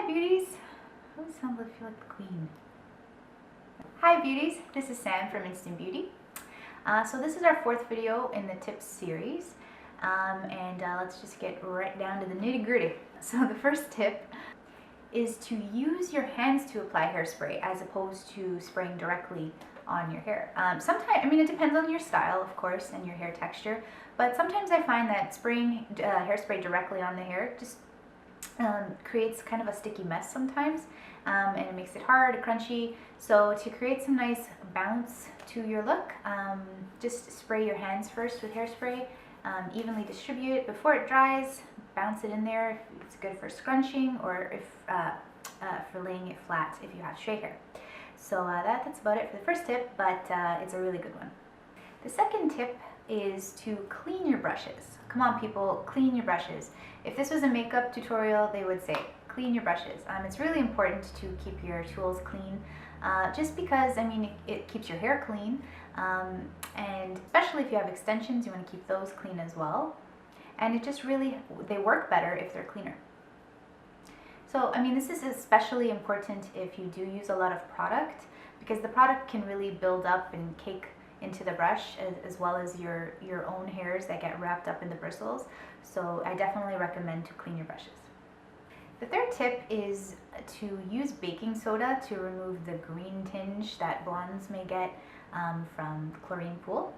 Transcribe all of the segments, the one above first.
Hi beauties! I always sound like I feel like the queen. Hi beauties, this is Sam from Instant Beauty. So this is our fourth video in the tips series, and let's just get right down to the nitty-gritty. So the first tip is to use your hands to apply hairspray as opposed to spraying directly on your hair. Sometimes, I mean, it depends on your style, of course, and your hair texture, but sometimes I find that spraying hairspray directly on the hair just creates kind of a sticky mess sometimes, and it makes it hard, crunchy. So to create some nice bounce to your look, just spray your hands first with hairspray, evenly distribute it before it dries, bounce it in there. It's good for scrunching or if for laying it flat if you have straight hair. So that's about it for the first tip, but it's a really good one. The second tip is to clean your brushes. Come on people, clean your brushes. If this was a makeup tutorial, they would say clean your brushes. It's really important to keep your tools clean, just because, I mean, it keeps your hair clean, and especially if you have extensions, you want to keep those clean as well. And it just really, they work better if they're cleaner. So, I mean, this is especially important if you do use a lot of product, because the product can really build up and cake into the brush, as well as your own hairs that get wrapped up in the bristles. So I definitely recommend to clean your brushes. The third tip is to use baking soda to remove the green tinge that blondes may get from the chlorine pool.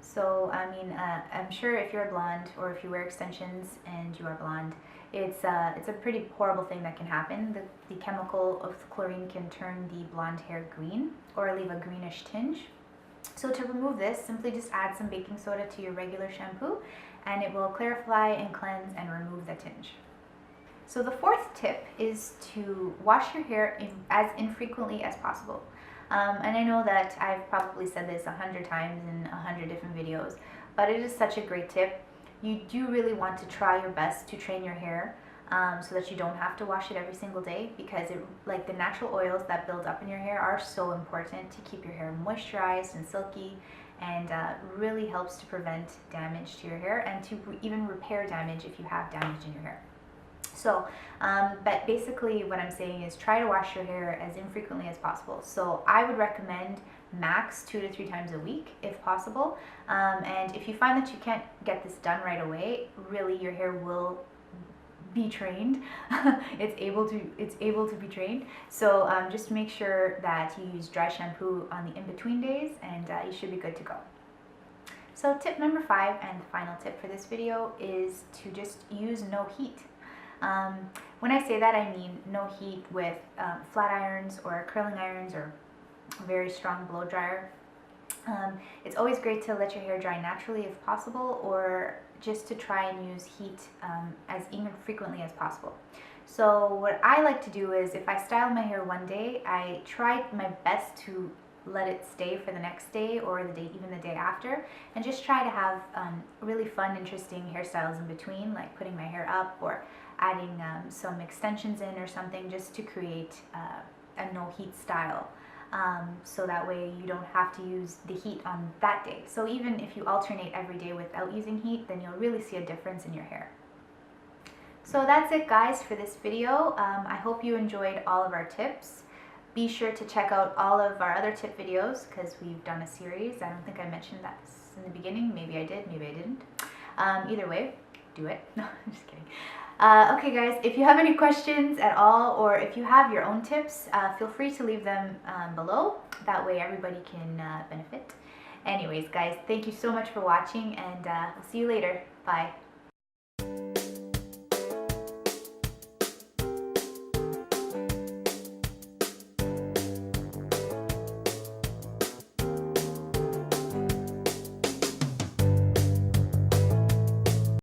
So, I mean, I'm sure if you're a blonde or if you wear extensions and you are blonde, it's a pretty horrible thing that can happen. The chemical of the chlorine can turn the blonde hair green or leave a greenish tinge. So to remove this, simply just add some baking soda to your regular shampoo and it will clarify and cleanse and remove the tinge. So the fourth tip is to wash your hair as infrequently as possible. And I know that I've probably said this 100 times in 100 different videos, but it is such a great tip. You do really want to try your best to train your hair so that you don't have to wash it every single day, because like the natural oils that build up in your hair are so important to keep your hair moisturized and silky, and really helps to prevent damage to your hair and to even repair damage if you have damage in your hair. So, but basically what I'm saying is try to wash your hair as infrequently as possible. So I would recommend max 2 to 3 times a week if possible. And if you find that you can't get this done right away, really your hair will be trained. it's able to be trained. So just make sure that you use dry shampoo on the in-between days, and you should be good to go. So tip number 5 and the final tip for this video is to just use no heat. When I say that, I mean no heat with flat irons or curling irons or a very strong blow dryer. It's always great to let your hair dry naturally if possible, or just to try and use heat as infrequently as possible. So what I like to do is, if I style my hair one day, I try my best to let it stay for the next day or the day, even the day after, and just try to have really fun, interesting hairstyles in between, like putting my hair up or adding some extensions in or something, just to create a no heat style. So that way you don't have to use the heat on that day. So even if you alternate every day without using heat, then you'll really see a difference in your hair. So that's it guys for this video. I hope you enjoyed all of our tips. Be sure to check out all of our other tip videos, because we've done a series. I don't think I mentioned that in the beginning. Maybe I did, maybe I didn't. Either way, do it. No, I'm just kidding. Okay guys, if you have any questions at all, or if you have your own tips, feel free to leave them below. That way everybody can benefit. Anyways guys, thank you so much for watching, and I'll see you later. Bye.